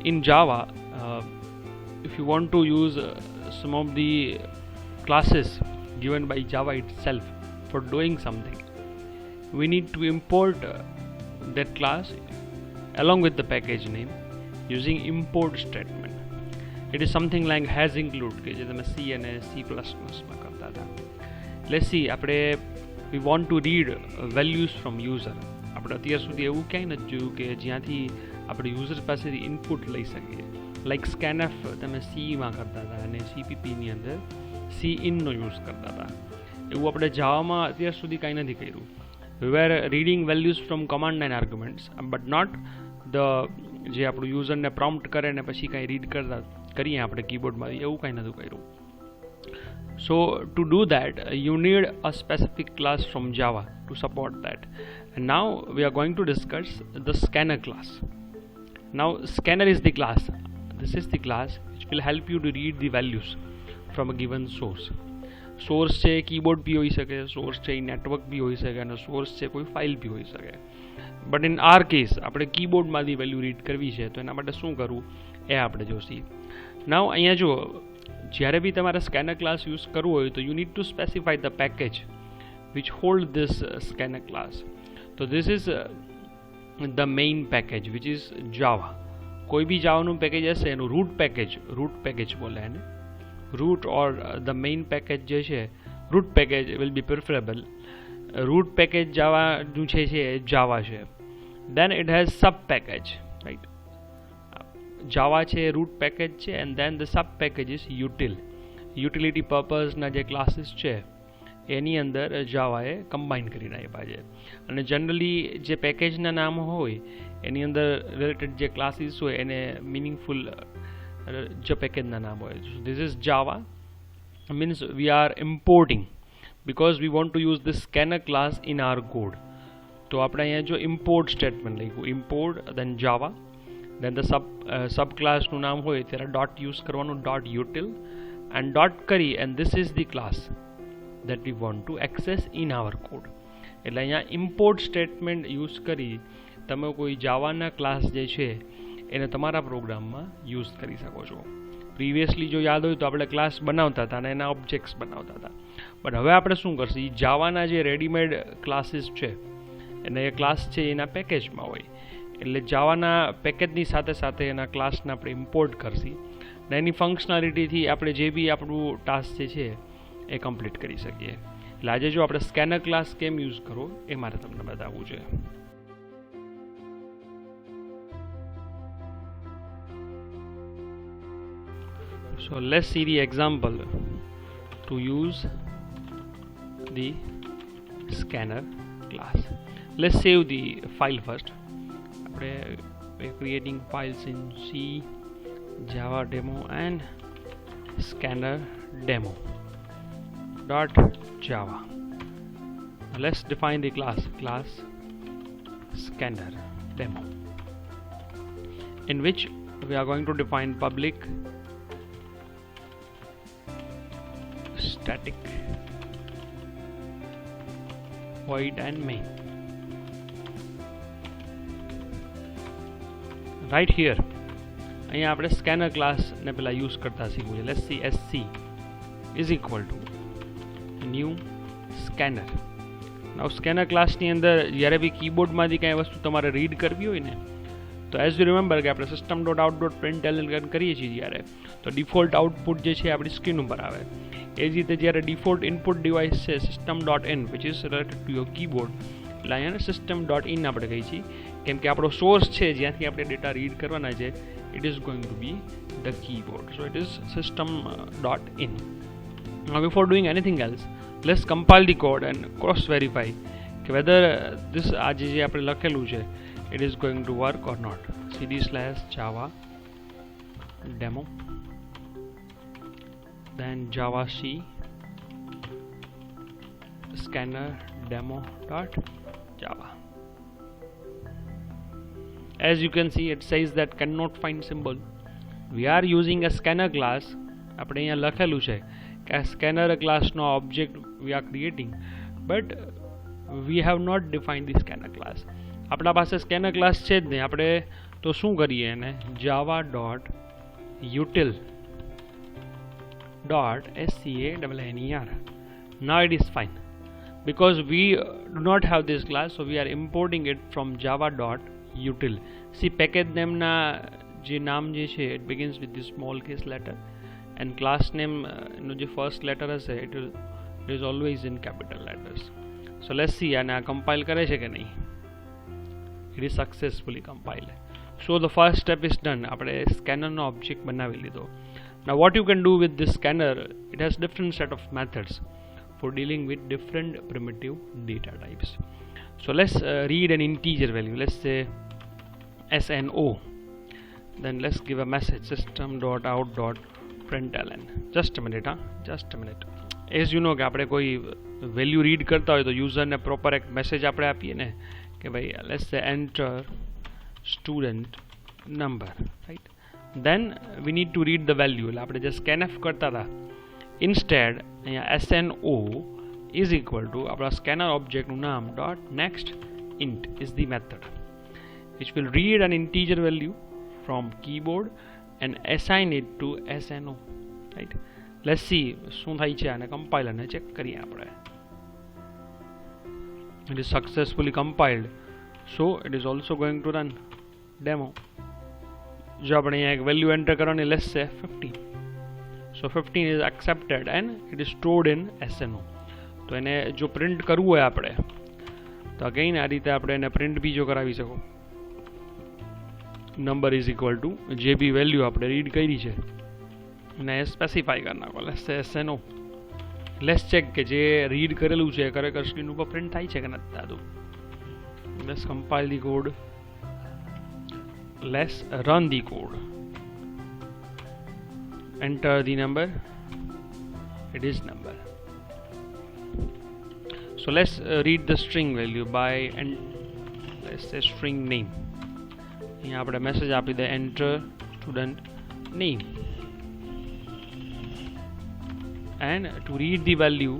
in Java, if you want to use some of the classes given by Java itself for doing something, we need to import that class along with the package name using import statement. It is something like has include કે જે તમે C અને C++ માં કરતા હતા. Let's see, we want to read values from user. આપણે અત્યાર સુધી એવું ક્યાંય નથી જોયું કે જ્યાંથી આપણે યુઝર પાસેથી ઇનપુટ લઈ શકીએ. લાઈક સ્કેનએફ તમે સીમાં કરતા હતા અને સીપીપીની અંદર સી ઇનનો યુઝ કરતા હતા. એવું આપણે જાવામાં અત્યાર સુધી કાંઈ નથી કર્યું. We were reading values from command line arguments, but not the જે આપણું યુઝરને પ્રોમ્પ્ટ કરે ને પછી કાંઈ રીડ કરીએ આપણે કીબોર્ડમાં, એવું કાંઈ નહોતું કર્યું. So to do that, you need a specific class from Java to support that. And now we are going to discuss the scanner class. Now scanner is the class. This is the class which will help you to read the values from a given source. Source છે keyboard બી હોઈ શકે, source છે network બી હોઈ શકે અને source છે કોઈ file બી હોઈ શકે. બટ ઇન આર કેસ આપણે કીબોર્ડમાંથી વેલ્યુ રીડ કરવી છે તો એના માટે શું કરવું એ આપણે જોશી. નાઉ અહીંયા જો જ્યારે બી તમારે સ્કેનર ક્લાસ યુઝ કરવું હોય તો you need to specify the package which hold this scanner class. તો this is the main package which is Java. કોઈ બી જાવાનું પેકેજ હશે એનું રૂટ પેકેજ બોલે એને. root or the main package જે છે root package will be preferable. root package java નું છે java છે. then it has sub package, right? java છે root package છે and then the sub package is utility purpose ના જે classes છે એની અંદર java એ combine કરીને આપ્યા છે. અને generally જે પેકેજ ના નામ હોય એની અંદર related જે classes હોય એને meaningful जो पैकेज ना नाम है. This is Java, means we are importing because we want to use this scanner class in our code. तो આપણે અહીંયા જો import statement લખ્યું, import then Java, then the sub class નું નામ હોય ત્યારે dot use કરવાનું, dot util and dot કરી and this is the class that we want to access in our code. એટલે અહીંયા import statement use કરી તમે કોઈ જાવાના ક્લાસ જે છે એને તમારા પ્રોગ્રામમાં યુઝ કરી શકો છો. પ્રીવિયસલી જો યાદ હોય તો આપણે ક્લાસ બનાવતા હતા અને એના ઓબ્જેક્ટ્સ બનાવતા હતા. બટ હવે આપણે શું કરશું, જાવાના જે રેડીમેડ ક્લાસીસ છે એને એ ક્લાસ છે એના પેકેજમાં હોય એટલે જાવાના પેકેજની સાથે સાથે એના ક્લાસને આપણે ઇમ્પોર્ટ કરશી અને એની ફંક્શનાલિટીથી આપણે જે બી આપણું ટાસ્ક જે છે એ કમ્પ્લીટ કરી શકીએ. એટલે આજે જો આપણે સ્કેનર ક્લાસ કેમ યુઝ કરો એ મારે તમને બતાવવું છે. So let's see the example to use the scanner class. Let's save the file first. We're creating files in C, Java demo and scanner demo .java. Let's define the class scanner demo, in which we are going to define public static void and main. Right here અહીંયા આપણે scanner class ને પેલા use કરતા શીખવું છે. let's see sc is equal to new scanner. now scanner class ની અંદર જ્યારે બી કીબોર્ડ માંથી કઈ વસ્તુ તમારે રીડ કરવી હોય ને તો એઝ યુ રિમેમ્બર કે આપણે system.out.println કરીએ છીએ જ્યારે તો ડિફોલ્ટ આઉટપુટ જે છે આપણી સ્ક્રીન ઉપર આવે. એ જ રીતે જ્યારે ડિફોલ્ટ ઇનપુટ ડિવાઇસ છે system.in which is related to your keyboard એટલે અહીંયા system.in આપણે કહીએ છીએ કેમ કે આપણો સોર્સ છે જ્યાંથી આપણે ડેટા રીડ કરવાના છે it is going to be the keyboard. so it is system.in. now before doing anything else, let's compile the code and cross verify કે whether this આજે જે આપણે લખેલું છે it is going to work or not. cd/java demo then java c scanner demo.java. as you can see it says that cannot find symbol. we are using a scanner class. આપણે અહીંયા લખેલું છે કે આ scanner class no object we are creating but we have not defined the scanner class. આપણા પાસે scanner class છે જ નહીં, આપણે તો શું કરીએ એને java.util.scaner. Now it is fine because we do not have this class, so we are importing it from java.util. See, package name na je naam je છે it begins with the small case letter, and class name no je first letter હશે it is always in capital letters. So let's see અને આ compile કરે છે કે નહીં. It is successfully compiled. So the first step is done. આપણે scanner નો object બનાવી લીધો. Now what you can do with this scanner, it has different set of methods for dealing with different primitive data types. So let's read an integer value. Let's say SNO. Then let's give a message system.out.println. Just a minute, just a minute. As you know કે આપણે કોઈ value read કરતા હોય તો user ને proper એક message આપણે આપીએ ને કે ભાઈ let's say enter student number, right? Then we need to read the value. એટલે આપણે જે scanf કરતા હતા instead અહીંયા SNO is equal to આપણા scanner object નું નામ dot next int is the method which will read an integer value from keyboard and assign it to SNO, right? Let's see શું થાય છે અને compile અને check કરીએ આપણે. It is successfully compiled, so it is also going to run demo. જો આપણે અહીંયા એક value enter કરવાની, let's say 15. So 15 is accepted and it is stored in SNO. તો એને જો print કરવું હોય આપણે તો again આ રીતે આપણે એને print બી જો કરાવી શકો. number is equal to જે બી value આપણે read કરી છે અને specify કરી નાખો. let's say SNO. let's check કે જે read કરેલું છે ખરેખર સ્ક્રીન ઉપર print થાય છે કે નથી થતું. let's compile the code. Let's run the code. Enter the number. It is number. So let's read the string value by and let's say string name. यहाँ આપણે message આપી દે enter student name. And to read the value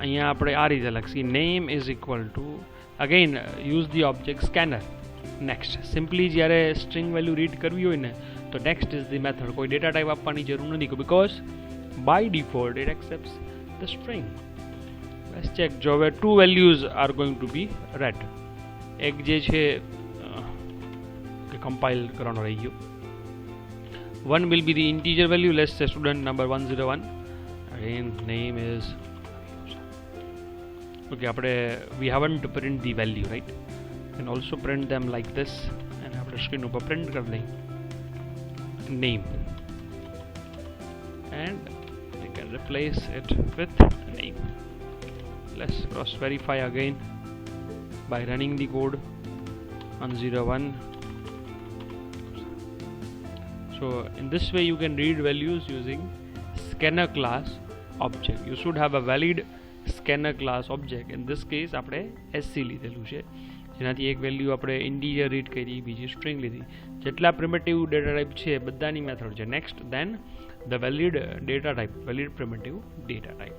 અહીંયા આપણે આ રીતે લખી name is equal to again use the object scanner. next simply જ્યારે string value read કરવી હોય ને તો next is the method. કોઈ data type આપવાની જરૂર નથી because by default it accepts the string. let's check જો હવે two values are going to be read. એક જે છે કે compile કરવાનો રહી ગયો. one will be the integer value. let's say student number 101. again name is okay આપણે we haven't print the value, right? And also print them like this and after screen ઉપર print કર દઈ name and we can replace it with name. let's cross verify again by running the code 101. so in this way you can read values using scanner class object. you should have a valid scanner class object. in this case આપણે SC લીધેલું છે જેનાથી એક value આપણે integer read કરી, બીજી string લીધી. જેટલા પ્રિમિટિવ ડેટા ટાઈપ છે બધાની મેથડ છે next, then the valid data type, valid primitive data type.